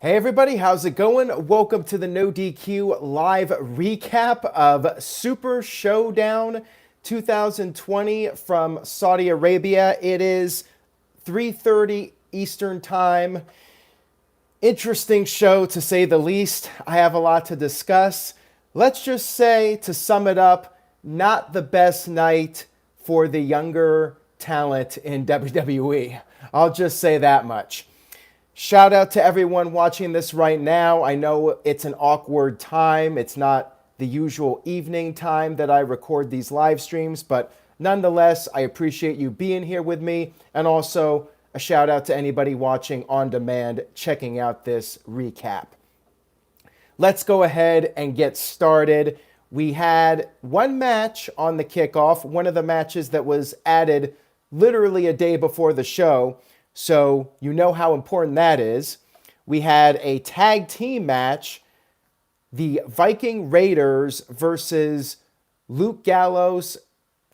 Hey everybody, how's it going? Welcome to the No DQ live recap of Super Showdown 2020 from Saudi Arabia. It is 3:30 Eastern Time. Interesting show to say the least. I have a lot to discuss. Let's just say, to sum it up, not the best night for the younger talent in WWE. I'll just say that much. Shout out to everyone watching this right now. I know it's an awkward time. It's not the usual evening time that I record these live streams, but nonetheless, I appreciate you being here with me. And also a shout out to anybody watching on demand, checking out this recap. Let's go ahead and get started. We had one match on the kickoff, one of the matches that was added literally a day before the show. So you know how important that is. We had a tag team match, the Viking Raiders versus Luke Gallows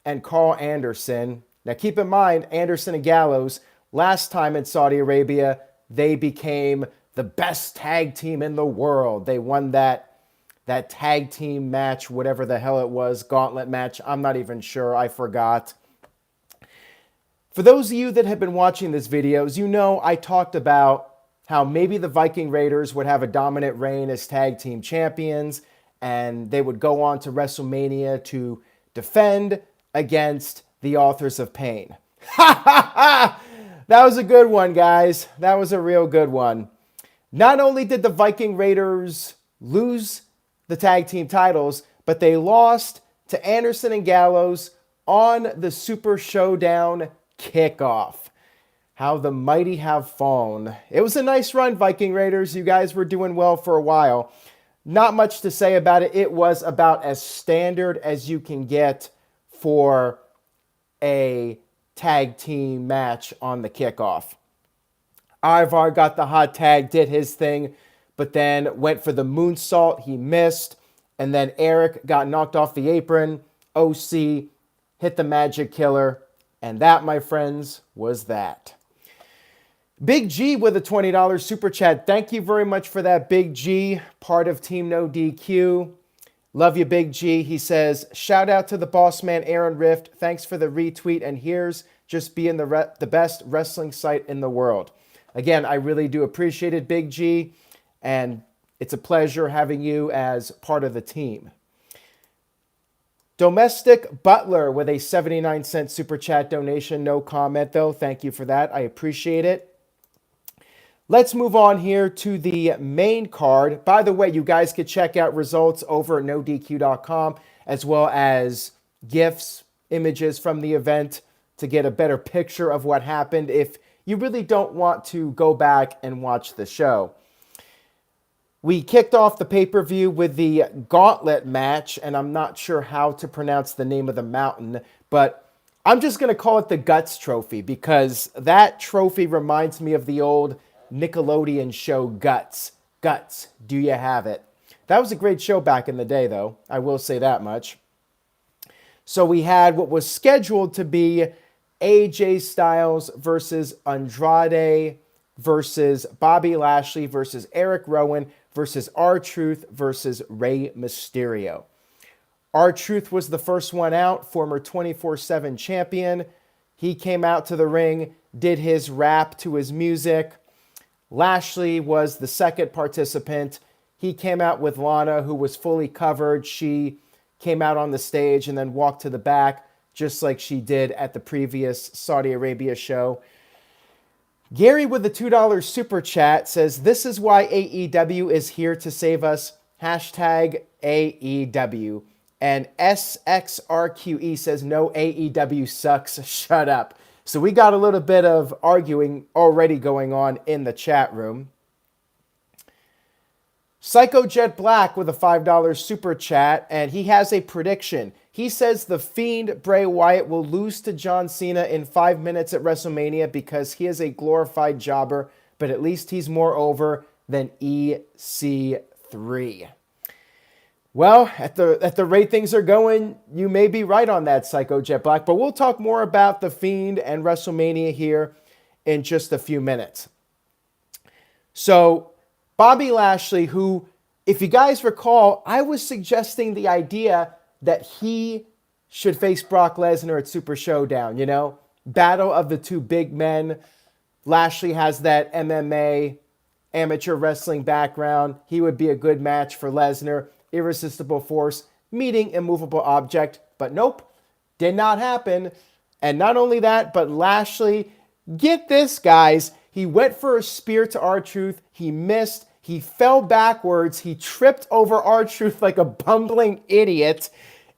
and Carl Anderson. Now keep in mind, Anderson and Gallows, last time in Saudi Arabia, they became the best tag team in the world. They won that tag team match, whatever the hell it was, Gauntlet match. I'm not even sure. I forgot. For those of you that have been watching these videos, you know I talked about how maybe the Viking Raiders would have a dominant reign as tag team champions, and they would go on to WrestleMania to defend against the Authors of Pain. Ha ha ha! That was a good one, guys. That was a real good one. Not only did the Viking Raiders lose the tag team titles, but they lost to Anderson and Gallows on the Super Showdown kickoff. How the mighty have fallen. It was a nice run, Viking Raiders. You guys were doing well for a while. Not much to say about it. It was about as standard as you can get for a tag team match on the kickoff. Ivar got the hot tag, did his thing, but then went for the moonsault. He missed. And then Eric got knocked off the apron. OC hit the magic killer. And that, my friends, was that. Big G with a $20 super chat. Thank you very much for that, Big G, part of Team No DQ. Love you, Big G. He says, shout out to the boss man, Aaron Rift. Thanks for the retweet. And here's just being the best wrestling site in the world. Again, I really do appreciate it, Big G. And it's a pleasure having you as part of the team. Domestic Butler with a 79-cent super chat donation. No comment, though. Thank you for that. I appreciate it. Let's move on here to the main card. By the way, you guys could check out results over at NoDQ.com, as well as GIFs, images from the event to get a better picture of what happened if you really don't want to go back and watch the show. We kicked off the pay-per-view with the Gauntlet match, and I'm not sure how to pronounce the name of the mountain, but I'm just going to call it the Guts Trophy because that trophy reminds me of the old Nickelodeon show Guts. Guts, do you have it? That was a great show back in the day, though. I will say that much. So we had what was scheduled to be AJ Styles versus Andrade versus Bobby Lashley versus Eric Rowan versus R-Truth versus Rey Mysterio. R-Truth was the first one out, former 24/7 champion. He came out to the ring, did his rap to his music. Lashley was the second participant. He came out with Lana, who was fully covered. She came out on the stage and then walked to the back, just like she did at the previous Saudi Arabia show. Gary with the $2 super chat says, this is why AEW is here to save us. Hashtag AEW. And SXRQE says, no, AEW sucks. Shut up. So we got a little bit of arguing already going on in the chat room. Psycho Jet Black with a $5 super chat, and he has a prediction. He says the Fiend Bray Wyatt will lose to John Cena in 5 minutes at WrestleMania because he is a glorified jobber, but at least he's more over than EC3. Well, at the rate things are going, you may be right on that, Psycho Jet Black, but we'll talk more about the Fiend and WrestleMania here in just a few minutes. So Bobby Lashley, who, if you guys recall, I was suggesting the idea that he should face Brock Lesnar at Super Showdown, you know? Battle of the two big men. Lashley has that MMA amateur wrestling background. He would be a good match for Lesnar. Irresistible Force meeting Immovable Object. But nope, did not happen. And not only that, but Lashley, get this, guys. He went for a spear to R-Truth. He missed. He fell backwards. He tripped over R-Truth like a bumbling idiot.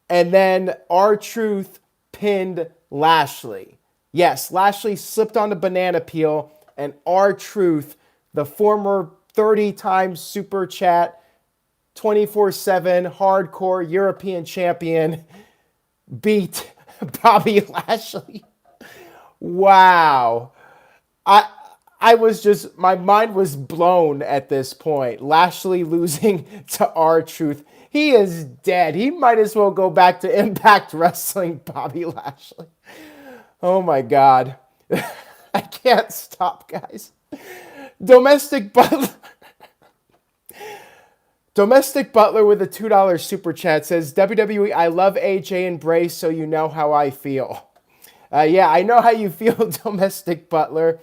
And then R-Truth pinned Lashley. Yes, Lashley slipped on the banana peel, and R-Truth, the former 30-time Super Chat, 24/7 hardcore European champion, beat Bobby Lashley. Wow. I was just, my mind was blown at this point. Lashley losing to R-Truth. He is dead. He might as well go back to Impact Wrestling, Bobby Lashley. Oh my God. I can't stop, guys. Domestic Butler. Domestic Butler with a $2 super chat says, WWE, I love AJ and Bray, so you know how I feel. Yeah, I know how you feel, Domestic Butler.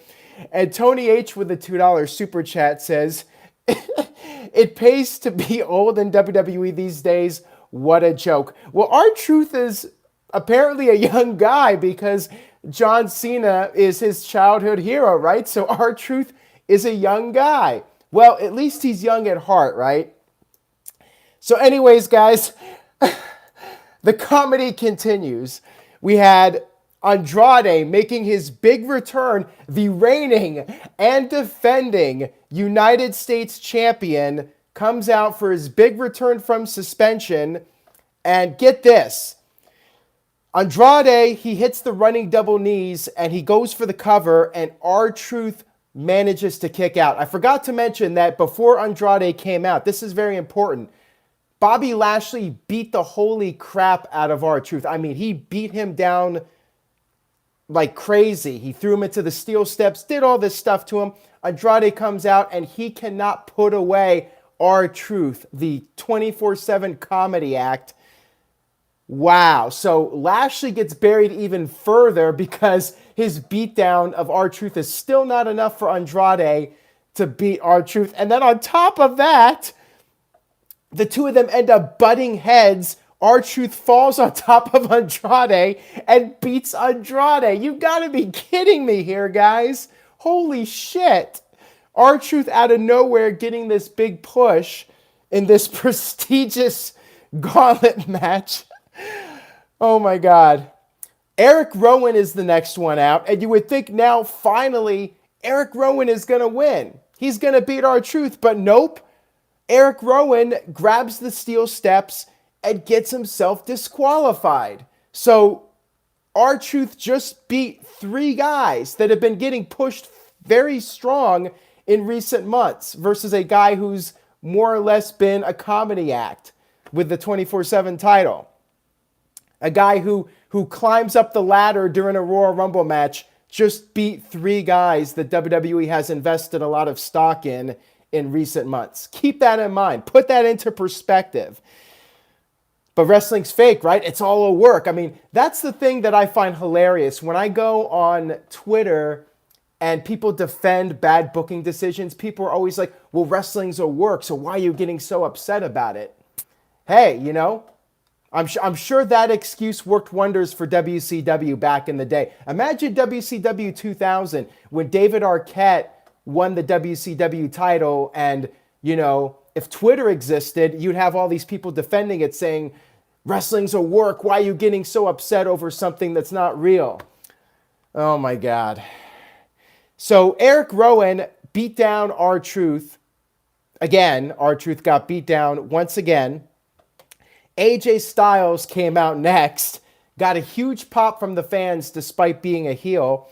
And Tony H with a $2 super chat says, it pays to be old in WWE these days. What a joke. Well, R-Truth is apparently a young guy because John Cena is his childhood hero, right? So R-Truth is a young guy. Well, at least he's young at heart, right? So anyways, guys, the comedy continues. We had Andrade making his big return, the reigning and defending United States champion, comes out for his big return from suspension. And get this, Andrade, he hits the running double knees and he goes for the cover, and R-Truth manages to kick out. I forgot to mention that before Andrade came out, this is very important, Bobby Lashley beat the holy crap out of R-Truth. I mean, he beat him down like crazy. He threw him into the steel steps, did all this stuff to him. Andrade comes out and he cannot put away R-Truth, the 24/7 comedy act. Wow. So Lashley gets buried even further because his beatdown of R-Truth is still not enough for Andrade to beat R-Truth. And then on top of that, the two of them end up butting heads. R-Truth falls on top of Andrade and beats Andrade. You gotta be kidding me here, guys. Holy shit. R-Truth out of nowhere getting this big push in this prestigious gauntlet match. Oh my God. Eric Rowan is the next one out, and you would think now finally Eric Rowan is gonna win. He's gonna beat R-Truth, but nope. Eric Rowan grabs the steel steps and gets himself disqualified. So R-Truth just beat three guys that have been getting pushed very strong in recent months versus a guy who's more or less been a comedy act with the 24/7 title. A guy who climbs up the ladder during a Royal Rumble match just beat three guys that WWE has invested a lot of stock in recent months. Keep that in mind. Put that into perspective. But wrestling's fake, right? It's all a work. I mean, that's the thing that I find hilarious. When I go on Twitter and people defend bad booking decisions, people are always like, well, wrestling's a work, so why are you getting so upset about it? Hey, you know, I'm sure that excuse worked wonders for WCW back in the day. Imagine WCW 2000 when David Arquette won the WCW title, and, you know, if Twitter existed, you'd have all these people defending it saying, wrestling's a work, why are you getting so upset over something that's not real? Oh my God. So Eric Rowan beat down R-Truth. Again, R-Truth got beat down once again. AJ Styles came out next, got a huge pop from the fans despite being a heel.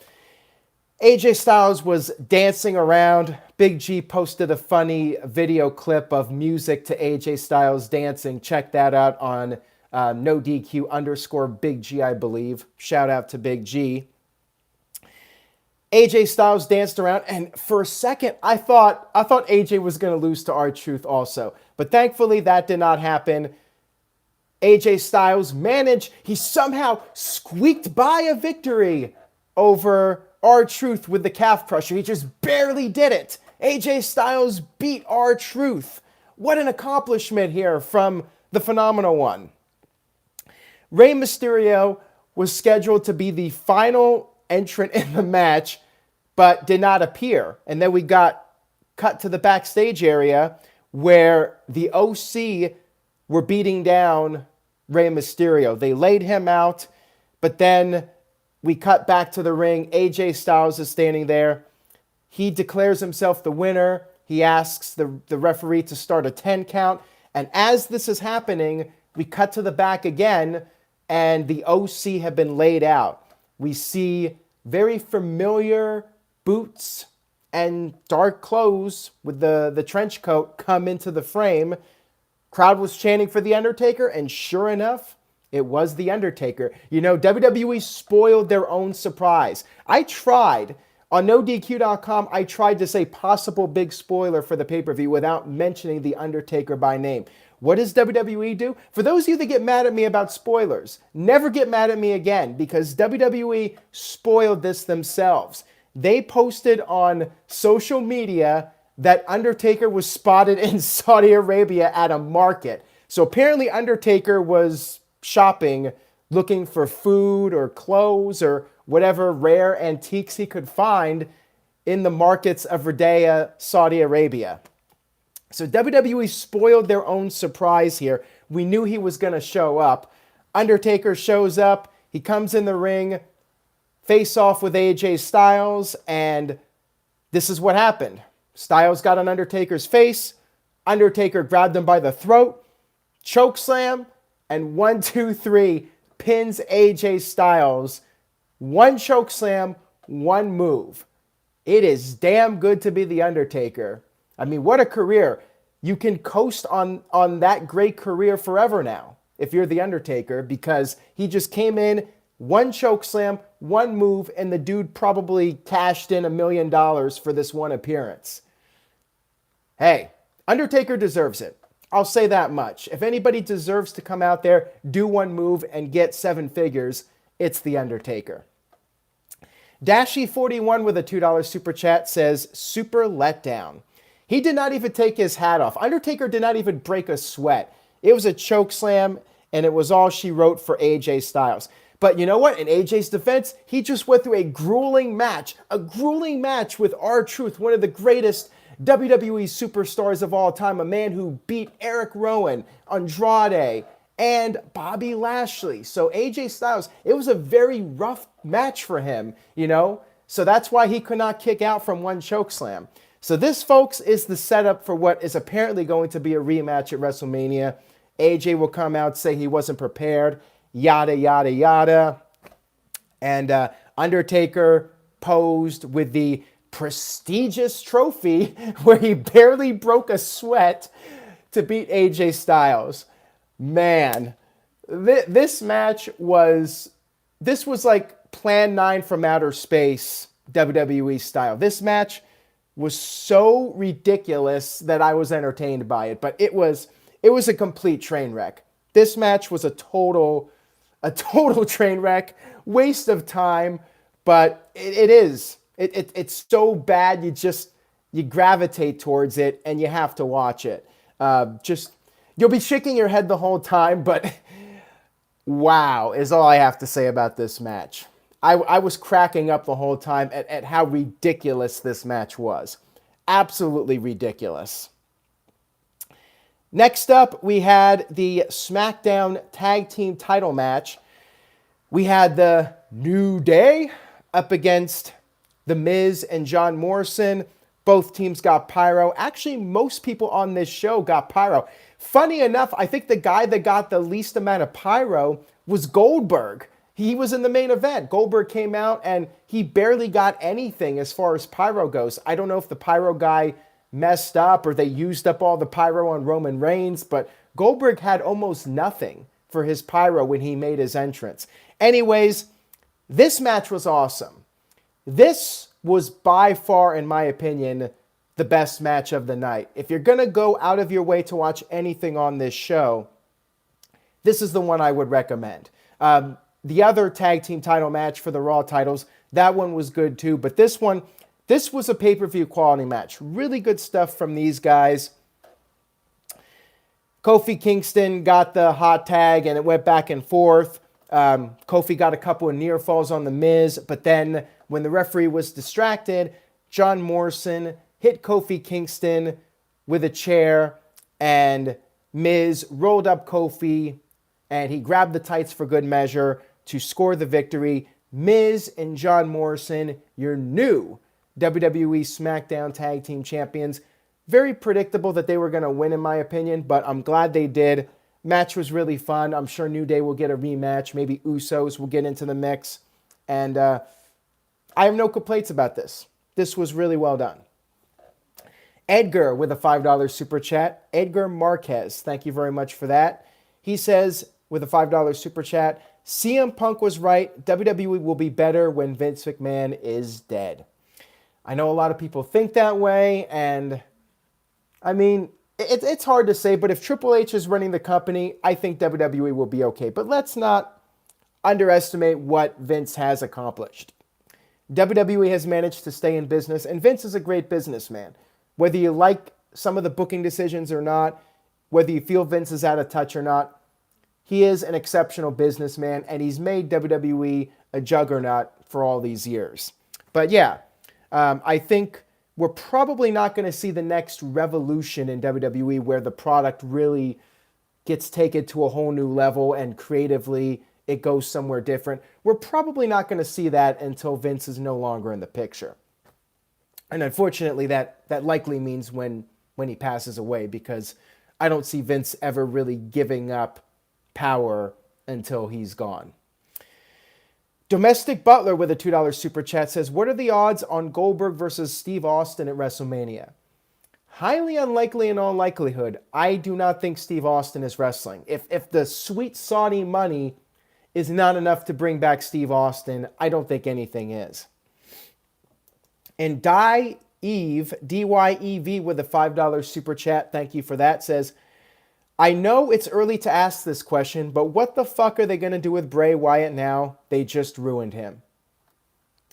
AJ Styles was dancing around. Big G posted a funny video clip of music to AJ Styles dancing. Check that out on NoDQ _ Big G, I believe. Shout out to Big G. AJ Styles danced around, and for a second, I thought AJ was going to lose to R-Truth also. But thankfully, that did not happen. AJ Styles he somehow squeaked by a victory over R-Truth with the calf crusher. He just barely did it. AJ Styles beat R-Truth. What an accomplishment here from the Phenomenal One. Rey Mysterio was scheduled to be the final entrant in the match, but did not appear. And then we got cut to the backstage area where the OC were beating down Rey Mysterio. They laid him out, but then we cut back to the ring. AJ Styles is standing there. He declares himself the winner. He asks the referee to start a 10 count. And as this is happening, we cut to the back again, and the OC have been laid out. We see very familiar boots and dark clothes with the trench coat come into the frame. Crowd was chanting for The Undertaker, and sure enough, it was The Undertaker. You know, WWE spoiled their own surprise. I tried, on NoDQ.com, I tried to say possible big spoiler for the pay-per-view without mentioning The Undertaker by name. What does WWE do? For those of you that get mad at me about spoilers, never get mad at me again, because WWE spoiled this themselves. They posted on social media that Undertaker was spotted in Saudi Arabia at a market. So apparently Undertaker was shopping, looking for food or clothes or whatever rare antiques he could find in the markets of Riyadh, Saudi Arabia. So WWE spoiled their own surprise here. We knew he was going to show up. Undertaker shows up. He comes in the ring, face off with AJ Styles, and this is what happened. Styles got on Undertaker's face. Undertaker grabbed him by the throat, chokeslam, and 1, 2, 3 pins AJ Styles. One chokeslam, one move. It is damn good to be The Undertaker. I mean, what a career. You can coast on that great career forever now if you're The Undertaker, because he just came in, one chokeslam, one move, and the dude probably cashed in $1 million for this one appearance. Hey, Undertaker deserves it. I'll say that much. If anybody deserves to come out there, do one move, and get 7 figures, it's The Undertaker. Dashy41 with a $2 super chat says, super letdown. He did not even take his hat off. Undertaker did not even break a sweat. It was a choke slam, and it was all she wrote for AJ Styles. But you know what? In AJ's defense, he just went through a grueling match with R-Truth, one of the greatest WWE superstars of all time, a man who beat Eric Rowan, Andrade, and Bobby Lashley. So AJ Styles, it was a very rough match for him, you know? So that's why he could not kick out from one chokeslam. So this, folks, is the setup for what is apparently going to be a rematch at WrestleMania. AJ will come out, say he wasn't prepared, yada, yada, yada. And Undertaker posed with the prestigious trophy where he barely broke a sweat to beat AJ Styles. Man, this match was like Plan 9 from outer space, WWE style. This match was so ridiculous that I was entertained by it, but it was a complete train wreck. This match was a total train wreck, waste of time, but it's so bad you gravitate towards it and you have to watch it. You'll be shaking your head the whole time, but wow is all I have to say about this match. I was cracking up the whole time at how ridiculous this match was. Absolutely ridiculous. Next up, we had the SmackDown Tag Team title match. We had the New Day up against The Miz and John Morrison. Both teams got pyro. Actually, most people on this show got pyro. Funny enough, I think the guy that got the least amount of pyro was Goldberg. He was in the main event. Goldberg came out and he barely got anything as far as pyro goes. I don't know if the pyro guy messed up or they used up all the pyro on Roman Reigns, but Goldberg had almost nothing for his pyro when he made his entrance. Anyways, this match was awesome. This was by far, in my opinion, the best match of the night. If you're going to go out of your way to watch anything on this show, this is the one I would recommend. The other tag team title match for the Raw titles, that one was good too. But this one, this was a pay-per-view quality match. Really good stuff from these guys. Kofi Kingston got the hot tag and it went back and forth. Kofi got a couple of near falls on The Miz, but then when the referee was distracted, John Morrison hit Kofi Kingston with a chair, and Miz rolled up Kofi, and he grabbed the tights for good measure to score the victory. Miz and John Morrison, your new WWE SmackDown Tag Team Champions. Very predictable that they were going to win, in my opinion, but I'm glad they did. Match was really fun. I'm sure New Day will get a rematch. Maybe Usos will get into the mix. And I have no complaints about this. This was really well done. Edgar with a $5 super chat. Edgar Marquez, thank you very much for that. He says with a $5 super chat, CM Punk was right. WWE will be better when Vince McMahon is dead. I know a lot of people think that way, and I mean, it's hard to say, but if Triple H is running the company, I think WWE will be okay. But let's not underestimate what Vince has accomplished. WWE has managed to stay in business, and Vince is a great businessman. Whether you like some of the booking decisions or not, whether you feel Vince is out of touch or not, he is an exceptional businessman, and he's made WWE a juggernaut for all these years. But yeah, I think we're probably not going to see the next revolution in WWE where the product really gets taken to a whole new level and creatively it goes somewhere different. We're probably not going to see that until Vince is no longer in the picture. And unfortunately, that likely means when he passes away, because I don't see Vince ever really giving up power until he's gone. Domestic Butler with a $2 super chat says, what are the odds on Goldberg versus Steve Austin at WrestleMania? Highly unlikely in all likelihood. I do not think Steve Austin is wrestling. If the sweet Saudi money is not enough to bring back Steve Austin, I don't think anything is. And Dyev, D-Y-E-V with a $5 super chat, thank you for that, says, I know it's early to ask this question, but what the fuck are they going to do with Bray Wyatt now? They just ruined him.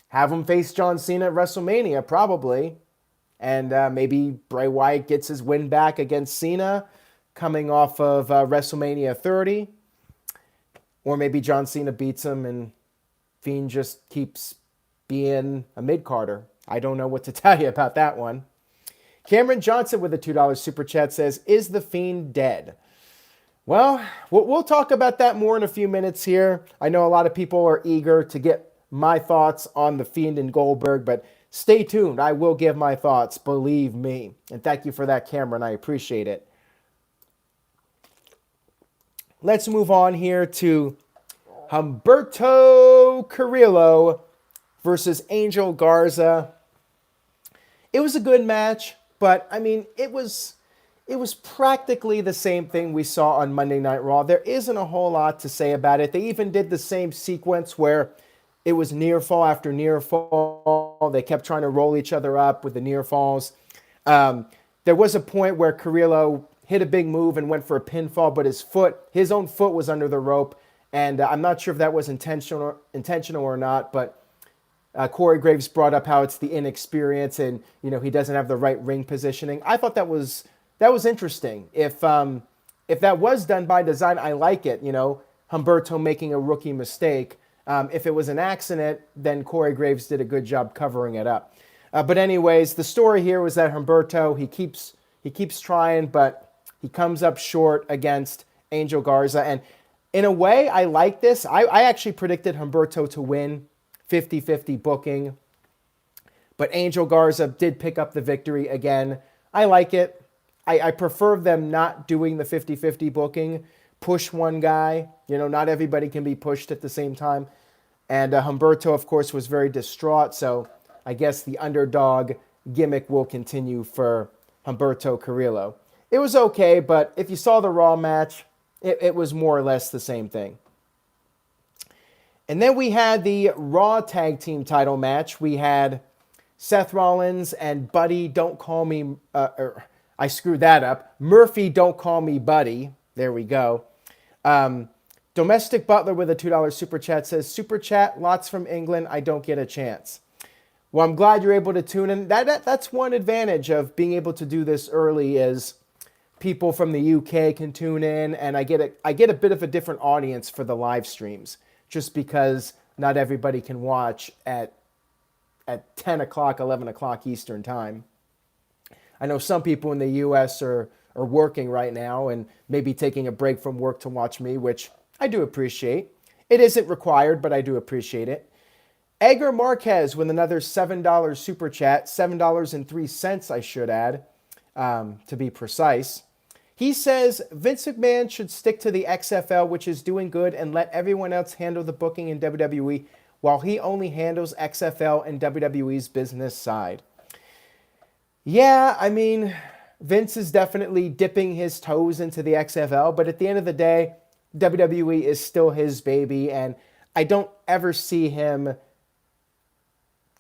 Have him face John Cena at WrestleMania, probably. And maybe Bray Wyatt gets his win back against Cena coming off of WrestleMania 30. Or maybe John Cena beats him and Fiend just keeps being a mid-carder. I don't know what to tell you about that one. Cameron Johnson with a $2 super chat says, is The Fiend dead? Well, we'll talk about that more in a few minutes here. I know a lot of people are eager to get my thoughts on The Fiend and Goldberg, but stay tuned. I will give my thoughts, believe me. And thank you for that, Cameron. I appreciate it. Let's move on here to Humberto Carrillo versus Angel Garza. It was a good match. But, I mean, it was practically the same thing we saw on Monday Night Raw. There isn't a whole lot to say about it. They even did the same sequence where it was near fall after near fall. They kept trying to roll each other up with the near falls. There was a point where Carrillo hit a big move and went for a pinfall, but his own foot was under the rope. And I'm not sure if that was intentional or not, but Corey Graves brought up how it's the inexperience and, he doesn't have the right ring positioning. I thought that was interesting. If that was done by design, I like it. Humberto making a rookie mistake. If it was an accident, then Corey Graves did a good job covering it up. But anyways, the story here was that Humberto, he keeps trying, but he comes up short against Angel Garza. And in a way, I like this. I actually predicted Humberto to win 50-50 booking. But Angel Garza did pick up the victory again. I like it. I prefer them not doing the 50-50 booking. Push one guy. Not everybody can be pushed at the same time. And Humberto, of course, was very distraught. So I guess the underdog gimmick will continue for Humberto Carrillo. It was okay, but if you saw the Raw match, it was more or less the same thing. And then we had the Raw Tag Team title match. We had Seth Rollins and Buddy, don't call me, I screwed that up. Murphy, don't call me Buddy. There we go. Domestic Butler with a $2 super chat says, super chat, lots from England. I don't get a chance. Well, I'm glad you're able to tune in. That's one advantage of being able to do this early is people from the UK can tune in, and I get a bit of a different audience for the live streams just because not everybody can watch at 10 o'clock, 11 o'clock Eastern time. I know some people in the US are working right now and maybe taking a break from work to watch me, which I do appreciate. It isn't required, but I do appreciate it. Edgar Marquez with another $7 super chat, $7.03 I should add, to be precise. He says, Vince McMahon should stick to the XFL, which is doing good, and let everyone else handle the booking in WWE while he only handles XFL and WWE's business side. Yeah, I mean, Vince is definitely dipping his toes into the XFL, but at the end of the day, WWE is still his baby, and I don't ever see him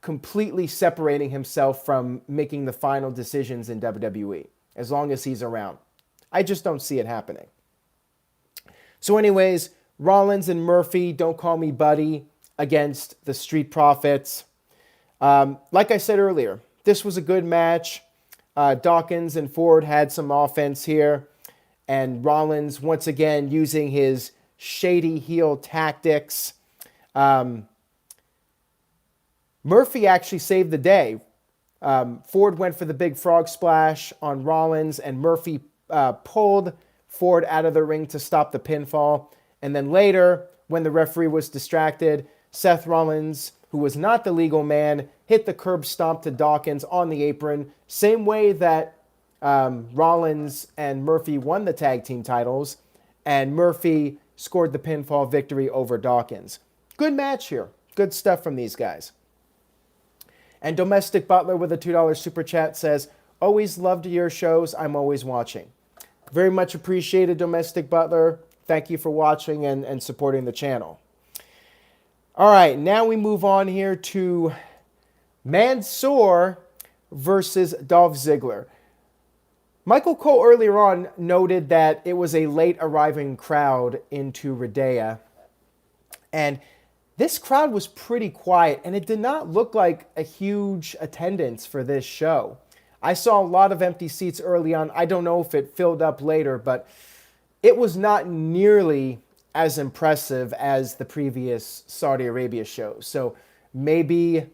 completely separating himself from making the final decisions in WWE, as long as he's around. I just don't see it happening. So anyways, Rollins and Murphy, don't call me Buddy, against the Street Profits. Like I said earlier, this was a good match. Dawkins and Ford had some offense here. And Rollins, once again, using his shady heel tactics. Murphy actually saved the day. Ford went for the big frog splash on Rollins, and Murphy pulled Ford out of the ring to stop the pinfall. And then later, when the referee was distracted, Seth Rollins, who was not the legal man, hit the curb stomp to Dawkins on the apron. Same way that Rollins and Murphy won the tag team titles, and Murphy scored the pinfall victory over Dawkins. Good match here. Good stuff from these guys. And Domestic Butler with a $2 super chat says, always loved your shows. I'm always watching. Very much appreciated, Domestic Butler. Thank you for watching and supporting the channel. All right, now we move on here to Mansoor versus Dolph Ziggler. Michael Cole earlier on noted that it was a late arriving crowd into Rhodea. And this crowd was pretty quiet, and it did not look like a huge attendance for this show. I saw a lot of empty seats early on. I don't know if it filled up later, but it was not nearly as impressive as the previous Saudi Arabia shows. So maybe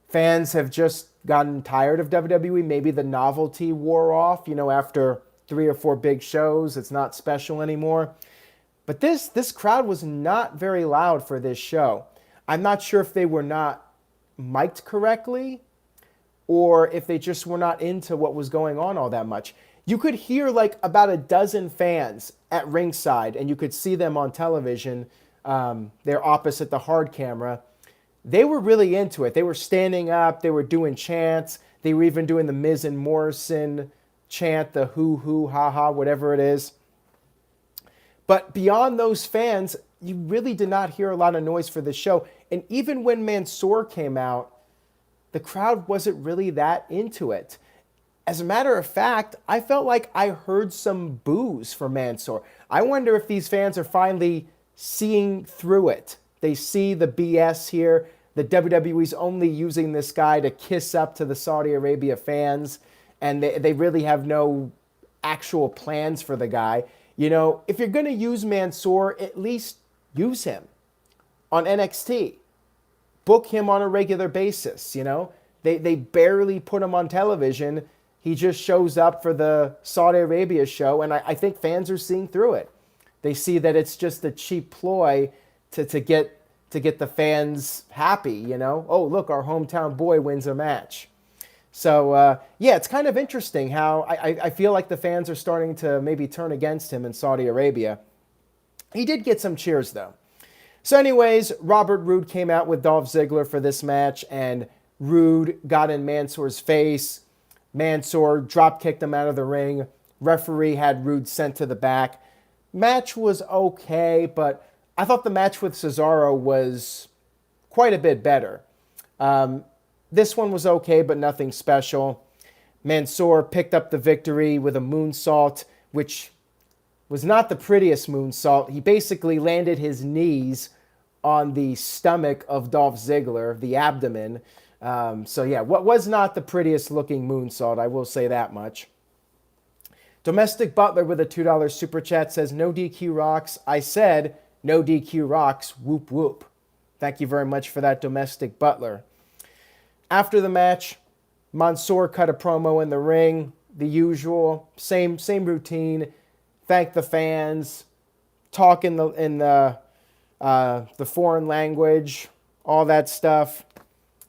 fans have just gotten tired of WWE. Maybe the novelty wore off, after 3 or 4 big shows. It's not special anymore. But this crowd was not very loud for this show. I'm not sure if they were not mic'd correctly or if they just were not into what was going on all that much. You could hear like about a dozen fans at ringside, and you could see them on television. They're opposite the hard camera. They were really into it. They were standing up. They were doing chants. They were even doing the Miz and Morrison chant, the hoo hoo ha ha, whatever it is. But beyond those fans, you really did not hear a lot of noise for the show. And even when Mansoor came out, the crowd wasn't really that into it. As a matter of fact, I felt like I heard some boos for Mansoor. I wonder if these fans are finally seeing through it. They see the BS here. The WWE's only using this guy to kiss up to the Saudi Arabia fans, and they really have no actual plans for the guy. If you're going to use Mansoor, at least use him on NXT. Book him on a regular basis, They barely put him on television. He just shows up for the Saudi Arabia show, and I think fans are seeing through it. They see that it's just a cheap ploy to get the fans happy, Oh, look, our hometown boy wins a match. So, it's kind of interesting how I feel like the fans are starting to maybe turn against him in Saudi Arabia. He did get some cheers, though. So anyways, Robert Roode came out with Dolph Ziggler for this match, and Roode got in Mansoor's face. Mansoor drop-kicked him out of the ring. Referee had Roode sent to the back. Match was okay, but I thought the match with Cesaro was quite a bit better. This one was okay, but nothing special. Mansoor picked up the victory with a moonsault, which was not the prettiest moonsault. He basically landed his knees on the stomach of Dolph Ziggler, the abdomen. So yeah, what was not the prettiest looking moonsault, I will say that much. Domestic Butler with a $2 super chat says, no DQ rocks. I said, no DQ rocks, whoop whoop. Thank you very much for that, Domestic Butler. After the match, Mansoor cut a promo in the ring, the usual, same routine. Thank the fans, talk in the foreign language, all that stuff.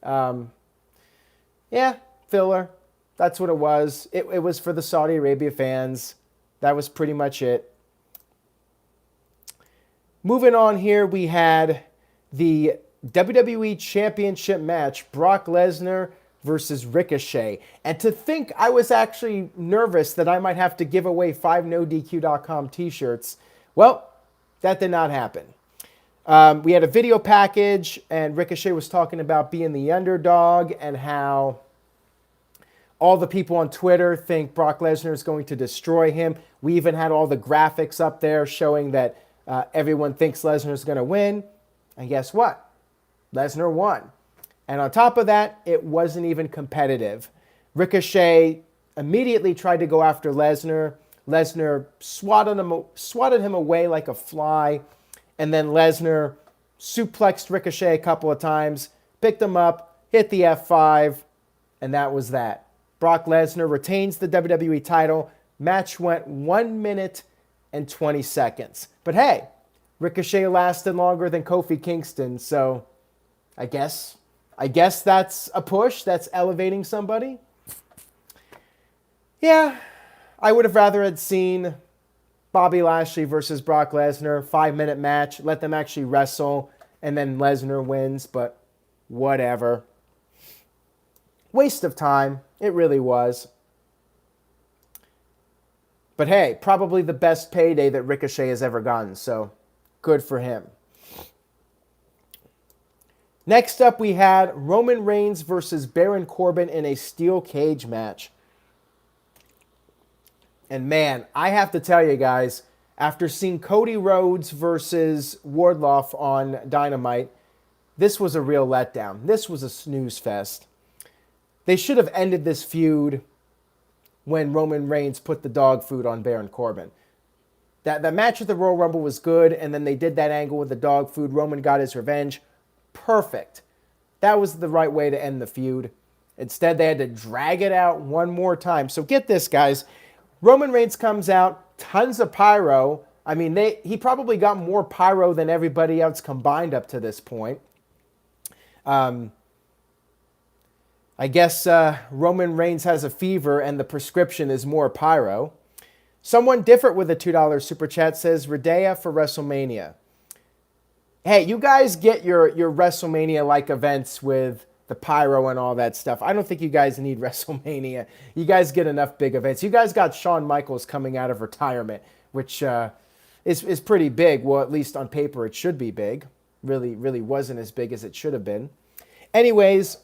Yeah, filler. That's what it was. It was for the Saudi Arabia fans. That was pretty much it. Moving on here, we had the WWE Championship match, Brock Lesnar versus Ricochet. And to think I was actually nervous that I might have to give away 5 NoDQ.com t-shirts, well, that did not happen. We had a video package, and Ricochet was talking about being the underdog and how all the people on Twitter think Brock Lesnar is going to destroy him. We even had all the graphics up there showing that everyone thinks Lesnar is going to win. And guess what? Lesnar won. And on top of that, it wasn't even competitive. Ricochet immediately tried to go after Lesnar. Lesnar swatted him away like a fly. And then Lesnar suplexed Ricochet a couple of times, picked him up, hit the F5, and that was that. Brock Lesnar retains the WWE title. Match went 1 minute and 20 seconds. But hey, Ricochet lasted longer than Kofi Kingston, so I guess that's a push. That's elevating somebody. Yeah, I would have rather had seen Bobby Lashley versus Brock Lesnar, 5-minute match. Let them actually wrestle, and then Lesnar wins, but whatever. Waste of time. It really was. But hey, probably the best payday that Ricochet has ever gotten, so good for him. Next up, we had Roman Reigns versus Baron Corbin in a steel cage match. And man, I have to tell you guys, after seeing Cody Rhodes versus Wardlow on Dynamite, this was a real letdown. This was a snooze fest. They should have ended this feud when Roman Reigns put the dog food on Baron Corbin. That match at the Royal Rumble was good, and then they did that angle with the dog food. Roman got his revenge. Perfect. That was the right way to end the feud. Instead, they had to drag it out one more time. So get this, guys. Roman Reigns comes out, tons of pyro. I mean, he probably got more pyro than everybody else combined up to this point. I guess Roman Reigns has a fever and the prescription is more pyro. Someone different with a $2 super chat says, Redea for WrestleMania. Hey, you guys get your WrestleMania-like events with the pyro and all that stuff. I don't think you guys need WrestleMania. You guys get enough big events. You guys got Shawn Michaels coming out of retirement, which is pretty big. Well, at least on paper it should be big. Really wasn't as big as it should have been. Anyways,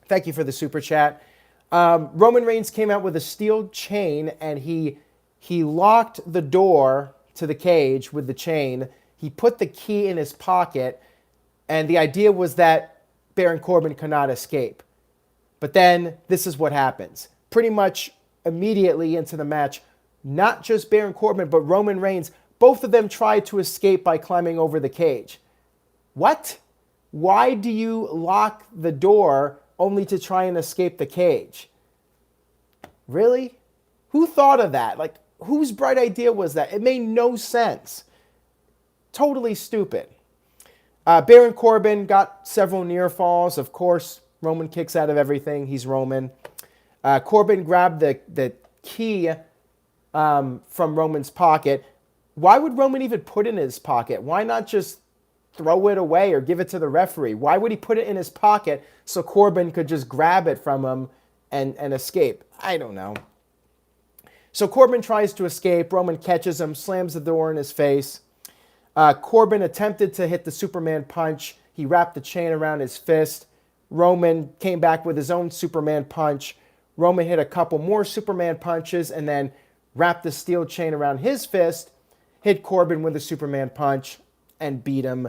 thank you for the super chat. Roman Reigns came out with a steel chain, and he locked the door to the cage with the chain. He put the key in his pocket, and the idea was that Baron Corbin could not escape. But then this is what happens. Pretty much immediately into the match, not just Baron Corbin, but Roman Reigns, both of them tried to escape by climbing over the cage. What? Why do you lock the door only to try and escape the cage? Really? Who thought of that? Like, whose bright idea was that? It made no sense. Totally stupid. Baron Corbin got several near falls. Of course, Roman kicks out of everything. He's Roman. Corbin grabbed the key from Roman's pocket. Why would Roman even put it in his pocket? Why not just throw it away or give it to the referee? Why would he put it in his pocket so Corbin could just grab it from him and escape? I don't know. So Corbin tries to escape. Roman catches him, slams the door in his face. Corbin attempted to hit the Superman punch. He wrapped the chain around his fist. Roman came back with his own Superman punch. Roman hit a couple more Superman punches and then wrapped the steel chain around his fist, hit Corbin with a Superman punch, and beat him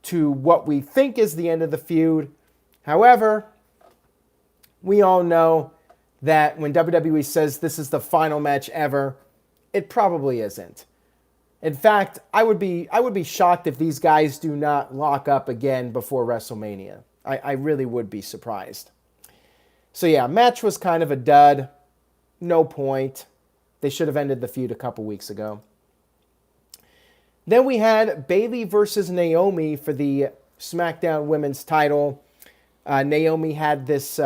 to what we think is the end of the feud. However, we all know that when WWE says this is the final match ever, it probably isn't. In fact, I would be shocked if these guys do not lock up again before WrestleMania. I really would be surprised. So yeah, match was kind of a dud. No point. They should have ended the feud a couple weeks ago. Then we had Bayley versus Naomi for the SmackDown Women's title. Naomi had this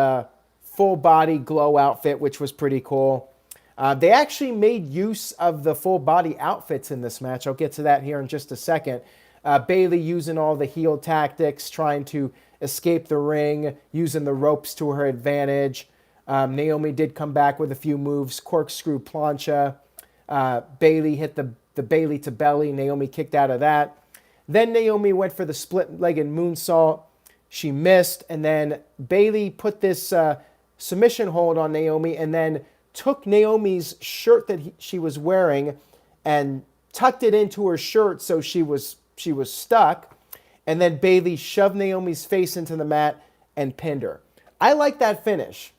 full body glow outfit, which was pretty cool. They actually made use of the full body outfits in this match. I'll get to that here in just a second. Bayley using all the heel tactics, trying to escape the ring, using the ropes to her advantage. Naomi did come back with a few moves, corkscrew plancha. Bayley hit the Bayley to belly. Naomi kicked out of that. Then Naomi went for the split-legged moonsault. She missed, and then Bayley put this submission hold on Naomi and then took Naomi's shirt that she was wearing and tucked it into her shirt so she was stuck. And then Bayley shoved Naomi's face into the mat and pinned her. I like that finish.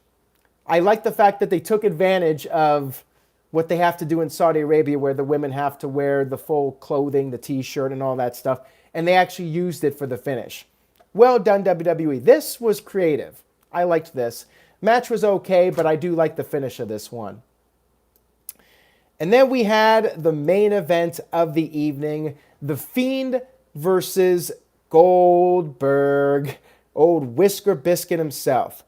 I like the fact that they took advantage of what they have to do in Saudi Arabia where the women have to wear the full clothing, the t-shirt and all that stuff. And they actually used it for the finish. Well done, WWE. This was creative. I liked this. Match was okay, but I do like the finish of this one. And then we had the main event of the evening, The Fiend versus Goldberg, old Whisker Biscuit himself.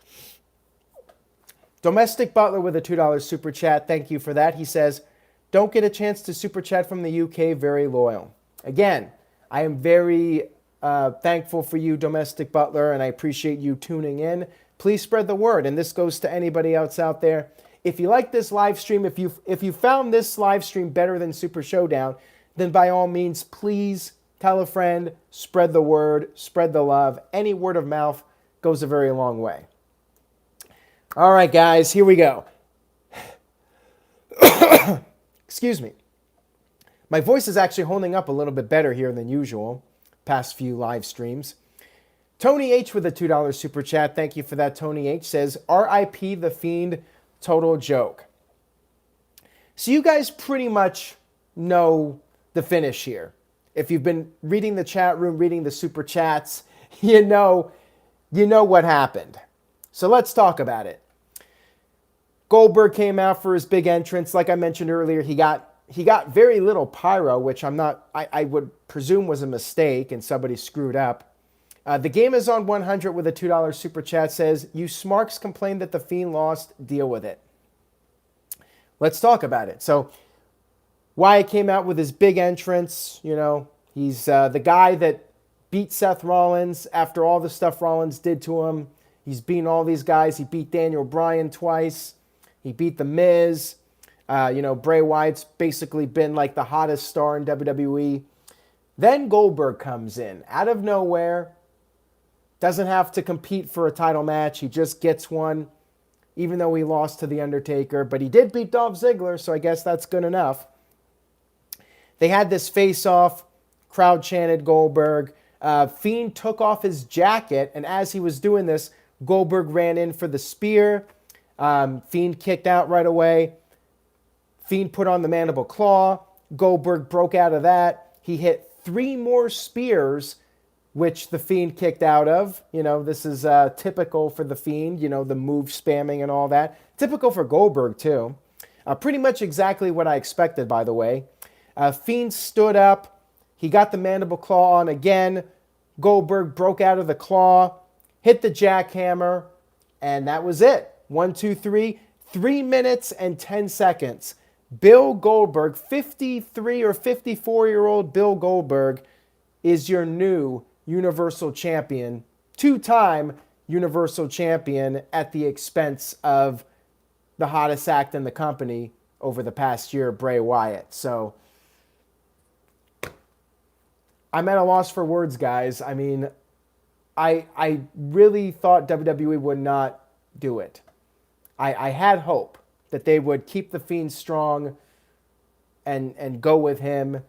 Domestic Butler with a $2 super chat. Thank you for that. He says, don't get a chance to super chat from the UK. Very loyal. Again, I am very thankful for you, Domestic Butler, and I appreciate you tuning in. Please spread the word, and this goes to anybody else out there. If you like this live stream, if you found this live stream better than Super Showdown, then by all means, please tell a friend, spread the word, spread the love. Any word of mouth goes a very long way. All right, guys, here we go. Excuse me. My voice is actually holding up a little bit better here than usual, past few live streams. Tony H with a $2 super chat. Thank you for that, Tony H. Says, R.I.P. The Fiend, total joke. So you guys pretty much know the finish here. If you've been reading the chat room, reading the super chats, you know what happened. So let's talk about it. Goldberg came out for his big entrance. Like I mentioned earlier, he got very little pyro, which I would presume was a mistake and somebody screwed up. The game is on 100 with a $2 super chat. Says, you smarks complained that the Fiend lost. Deal with it. Let's talk about it. So Wyatt came out with his big entrance. You know, he's the guy that beat Seth Rollins after all the stuff Rollins did to him. He's beaten all these guys. He beat Daniel Bryan twice. He beat The Miz. Bray Wyatt's basically been like the hottest star in WWE. Then Goldberg comes in out of nowhere. Doesn't have to compete for a title match. He just gets one, even though he lost to The Undertaker. But he did beat Dolph Ziggler, so I guess that's good enough. They had this face-off. Crowd chanted Goldberg. Fiend took off his jacket, and as he was doing this, Goldberg ran in for the spear. Fiend kicked out right away. Fiend put on the mandible claw. Goldberg broke out of that. He hit 3 more spears, which the Fiend kicked out of. You know, this is typical for the Fiend, you know, the move spamming and all that. Typical for Goldberg, too. Pretty much exactly what I expected, by the way. Fiend stood up. He got the mandible claw on again. Goldberg broke out of the claw, hit the jackhammer, and that was it. 1, 2, 3. 3 minutes and 10 seconds. Bill Goldberg, 53 or 54-year-old Bill Goldberg, is your new Universal Champion, 2-time Universal Champion at the expense of the hottest act in the company over the past year, Bray Wyatt. So I'm at a loss for words, guys. I mean, I really thought WWE would not do it. I had hope that they would keep the Fiend strong and go with him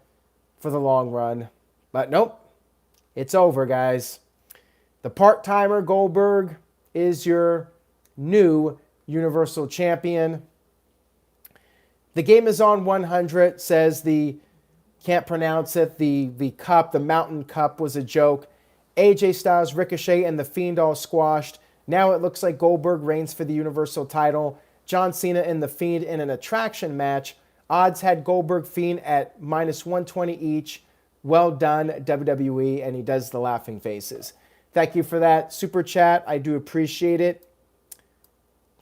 for the long run. But nope, it's over, guys. The part-timer Goldberg is your new Universal Champion. The game is on 100, says can't pronounce it, the cup, the Mountain Cup was a joke. AJ Styles, Ricochet, and The Fiend all squashed. Now it looks like Goldberg reigns for the Universal title. John Cena and The Fiend in an attraction match. Odds had Goldberg Fiend at -120 each. Well done, WWE, and he does the laughing faces. Thank you for that super chat. I do appreciate it.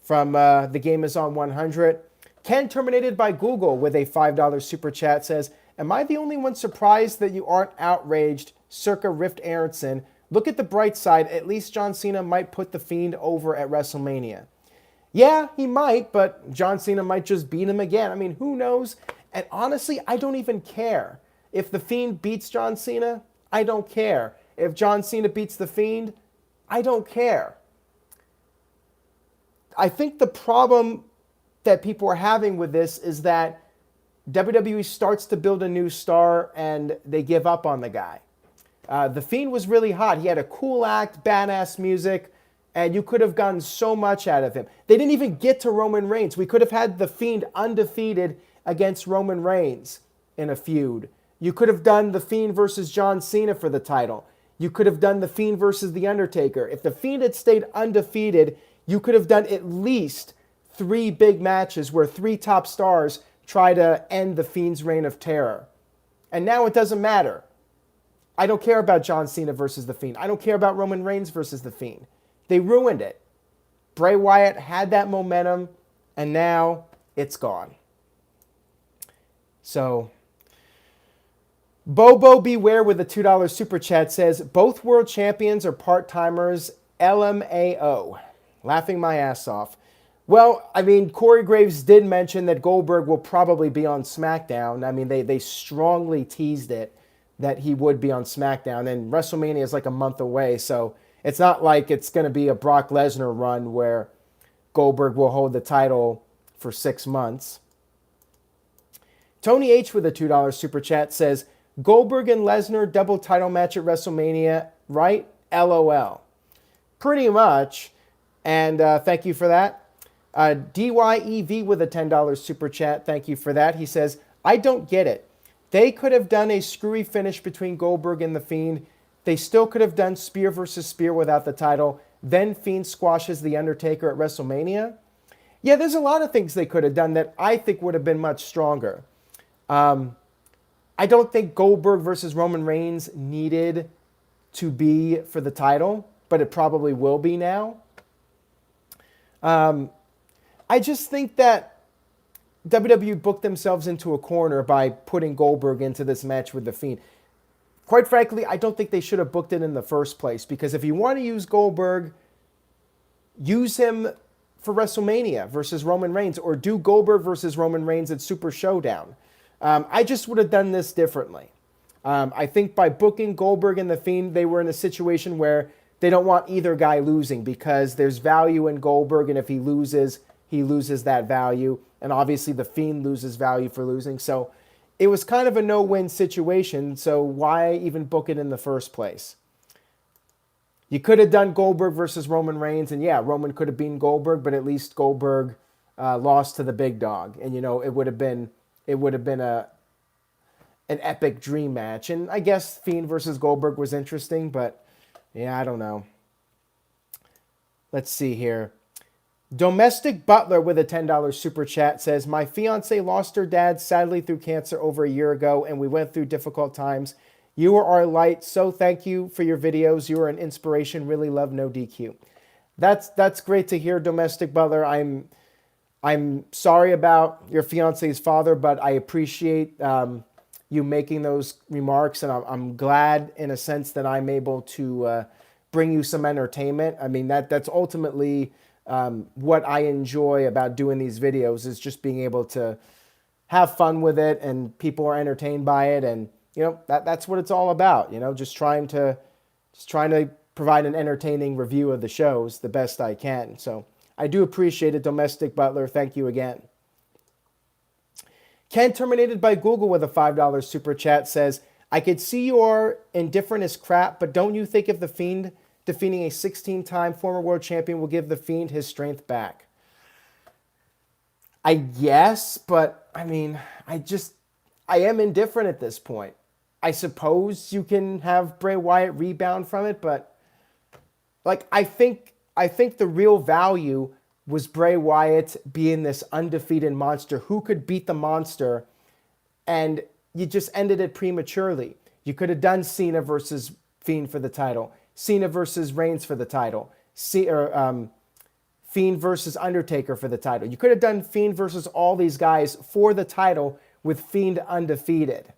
From The Game is on 100. Ken Terminated by Google with a $5 super chat says, am I the only one surprised that you aren't outraged? Circa Rift Aronson. Look at the bright side. At least John Cena might put The Fiend over at WrestleMania. Yeah, he might, but John Cena might just beat him again. I mean, who knows? And honestly, I don't even care. If The Fiend beats John Cena, I don't care. If John Cena beats The Fiend, I don't care. I think the problem that people are having with this is that WWE starts to build a new star and they give up on the guy. The Fiend was really hot. He had a cool act, badass music, and you could have gotten so much out of him. They didn't even get to Roman Reigns. We could have had The Fiend undefeated against Roman Reigns in a feud. You could have done The Fiend versus John Cena for the title. You could have done The Fiend versus The Undertaker. If The Fiend had stayed undefeated, you could have done at least 3 big matches where 3 top stars try to end The Fiend's reign of terror. And now it doesn't matter. I don't care about John Cena versus The Fiend. I don't care about Roman Reigns versus The Fiend. They ruined it. Bray Wyatt had that momentum, and now it's gone. So, Bobo Beware with a $2 super chat says, both world champions are part-timers, LMAO. Laughing my ass off. Well, I mean, Corey Graves did mention that Goldberg will probably be on SmackDown. I mean, they strongly teased it that he would be on SmackDown, and WrestleMania is like a month away, so it's not like it's going to be a Brock Lesnar run where Goldberg will hold the title for 6 months. Tony H with a $2 super chat says, Goldberg and Lesnar double title match at WrestleMania, right? LOL. Pretty much, and thank you for that. DYEV with a $10 super chat, thank you for that. He says, I don't get it. They could have done a screwy finish between Goldberg and The Fiend. They still could have done spear versus spear without the title. Then Fiend squashes The Undertaker at WrestleMania. Yeah, there's a lot of things they could have done that I think would have been much stronger. I don't think Goldberg versus Roman Reigns needed to be for the title, but it probably will be now. I just think that WWE booked themselves into a corner by putting Goldberg into this match with The Fiend. Quite frankly, I don't think they should have booked it in the first place, because if you want to use Goldberg, use him for WrestleMania versus Roman Reigns, or do Goldberg versus Roman Reigns at Super Showdown. I just would have done this differently. I think by booking Goldberg and The Fiend, they were in a situation where they don't want either guy losing, because there's value in Goldberg, and if he loses that value. And obviously The Fiend loses value for losing. So it was kind of a no-win situation, so why even book it in the first place? You could have done Goldberg versus Roman Reigns, and yeah, Roman could have beaten Goldberg, but at least Goldberg lost to the big dog. And, you know, it would have been an epic dream match. And I guess Fiend versus Goldberg was interesting, but yeah, I don't know. Let's see here. Domestic Butler with a $10 super chat says, my fiance lost her dad sadly through cancer over a year ago, and we went through difficult times. You are our light, so thank you for your videos. You are an inspiration. Really love No DQ. That's great to hear, Domestic Butler. I'm sorry about your fiance's father, but I appreciate you making those remarks, and I'm glad in a sense that I'm able to bring you some entertainment. I mean, that's ultimately what I enjoy about doing these videos, is just being able to have fun with it, and people are entertained by it, and you know that's what it's all about. You know, just trying to provide an entertaining review of the shows the best I can. So I do appreciate it, Domestic Butler. Thank you again. Ken Terminated by Google with a $5 super chat says, I could see you are indifferent as crap, but don't you think if The Fiend defeating a 16-time former world champion will give The Fiend his strength back? I guess, but I mean, I am indifferent at this point. I suppose you can have Bray Wyatt rebound from it, but like I think the real value was Bray Wyatt being this undefeated monster who could beat the monster, and you just ended it prematurely. You could have done Cena versus Fiend for the title, Cena versus Reigns for the title, Fiend versus Undertaker for the title. You could have done Fiend versus all these guys for the title with Fiend undefeated.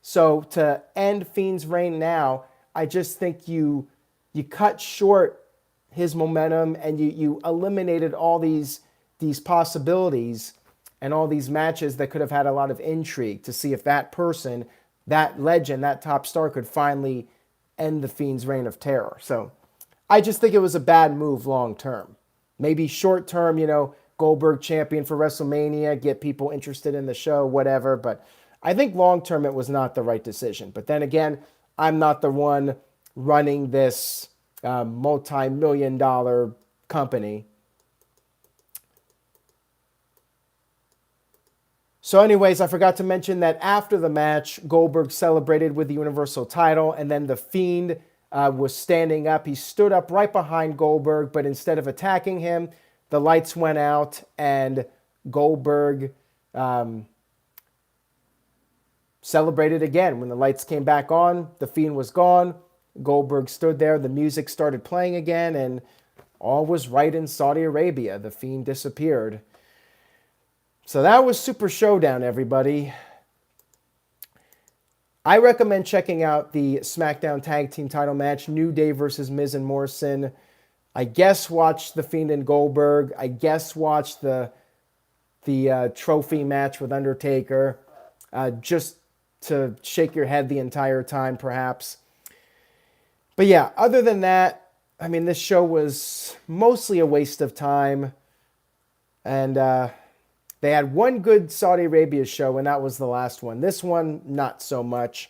So to end Fiend's reign now, I just think you cut short his momentum and you eliminated all these possibilities and all these matches that could have had a lot of intrigue to see if that person, that legend, that top star could finally end the Fiend's reign of terror. So I just think it was a bad move long term. Maybe short term, Goldberg champion for WrestleMania, get people interested in the show, whatever. But I think long term it was not the right decision. But then again, I'm not the one running this multi-million-dollar company. So anyways, I forgot to mention that after the match, Goldberg celebrated with the Universal title, and then The Fiend was standing up. He stood up right behind Goldberg, but instead of attacking him, the lights went out, and Goldberg celebrated again. When the lights came back on, The Fiend was gone. Goldberg stood there. The music started playing again, and all was right in Saudi Arabia. The Fiend disappeared. So that was Super Showdown, everybody. I recommend checking out the SmackDown Tag Team title match, New Day versus Miz and Morrison. I guess watch The Fiend and Goldberg. I guess watch the trophy match with Undertaker, just to shake your head the entire time, perhaps. But yeah, other than that, I mean, this show was mostly a waste of time. And they had one good Saudi Arabia show, and that was the last one. This one, not so much.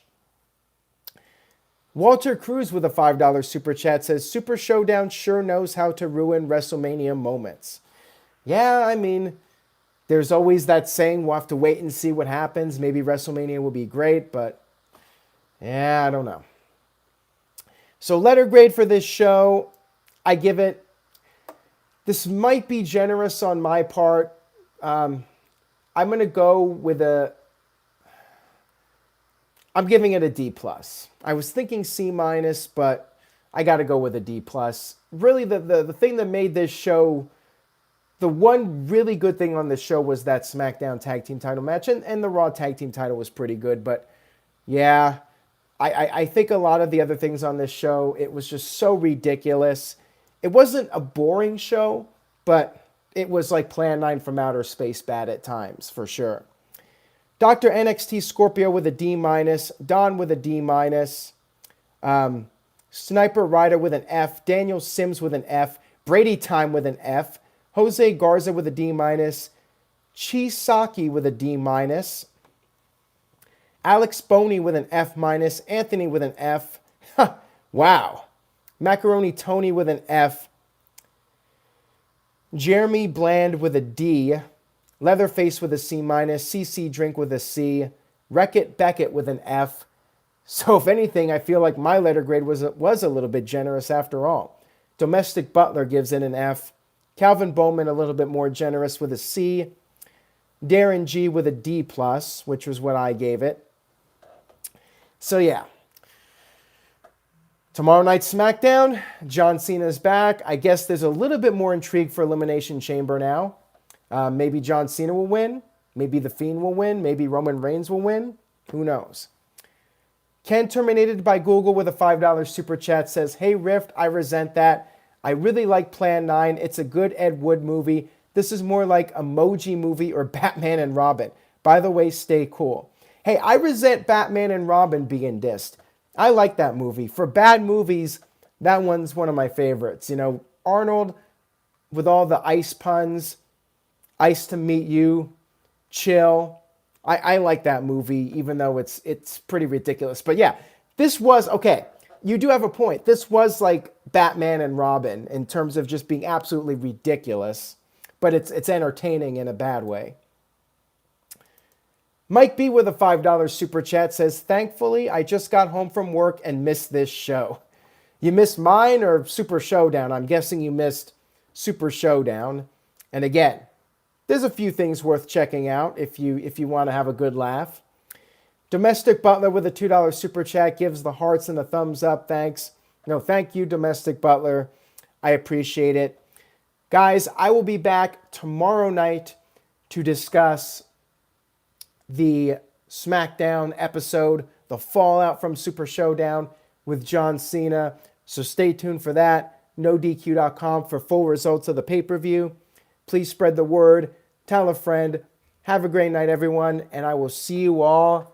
Walter Cruz with a $5 super chat says, Super Showdown sure knows how to ruin WrestleMania moments. Yeah, I mean, there's always that saying, we'll have to wait and see what happens. Maybe WrestleMania will be great, but yeah, I don't know. So letter grade for this show, I give it, this might be generous on my part. I'm going to go with I'm giving it a D+. I was thinking C-, but I got to go with a D+. Really, the thing that made this show, the one really good thing on this show was that SmackDown Tag Team title match, and the Raw Tag Team title was pretty good, but yeah, I think a lot of the other things on this show, it was just so ridiculous. It wasn't a boring show, but it was like Plan 9 from Outer Space bad at times, for sure. Dr. NXT Scorpio with a D-, Don with a D-, Sniper Rider with an F, Daniel Sims with an F, Brady Time with an F, Jose Garza with a D-, Chisaki with a D-, Alex Boney with an F-, Anthony with an F. Wow. Macaroni Tony with an F. Jeremy Bland with a D. Leatherface with a C-, CC Drink with a C. Wreck-It Beckett with an F. So if anything, I feel like my letter grade was a little bit generous after all. Domestic Butler gives it an F. Calvin Bowman a little bit more generous with a C. Darren G with a D+, which was what I gave it. So yeah. Tomorrow night SmackDown, John Cena's back. I guess there's a little bit more intrigue for Elimination Chamber now. Maybe John Cena will win. Maybe The Fiend will win. Maybe Roman Reigns will win. Who knows? Ken Terminated by Google with a $5 super chat says, Hey Rift, I resent that. I really like Plan 9. It's a good Ed Wood movie. This is more like Emoji Movie or Batman and Robin. By the way, stay cool. Hey, I resent Batman and Robin being dissed. I like that movie. For bad movies, That one's one of my favorites. Arnold with all the ice puns, ice to meet you, chill. I like that movie, even though it's pretty ridiculous. But yeah, this was, okay, you do have a point. This was like Batman and Robin in terms of just being absolutely ridiculous, but it's entertaining in a bad way. Mike B with a $5 super chat says, thankfully, I just got home from work and missed this show. You missed mine or Super Showdown? I'm guessing you missed Super Showdown. And again, there's a few things worth checking out if you want to have a good laugh. Domestic Butler with a $2 super chat gives the hearts and the thumbs up. Thanks. No, thank you, Domestic Butler. I appreciate it. Guys, I will be back tomorrow night to discuss the SmackDown episode, the fallout from Super Showdown with John Cena. So stay tuned for that. NoDQ.com for full results of the pay-per-view. Please spread the word. Tell a friend. Have a great night, everyone. And I will see you all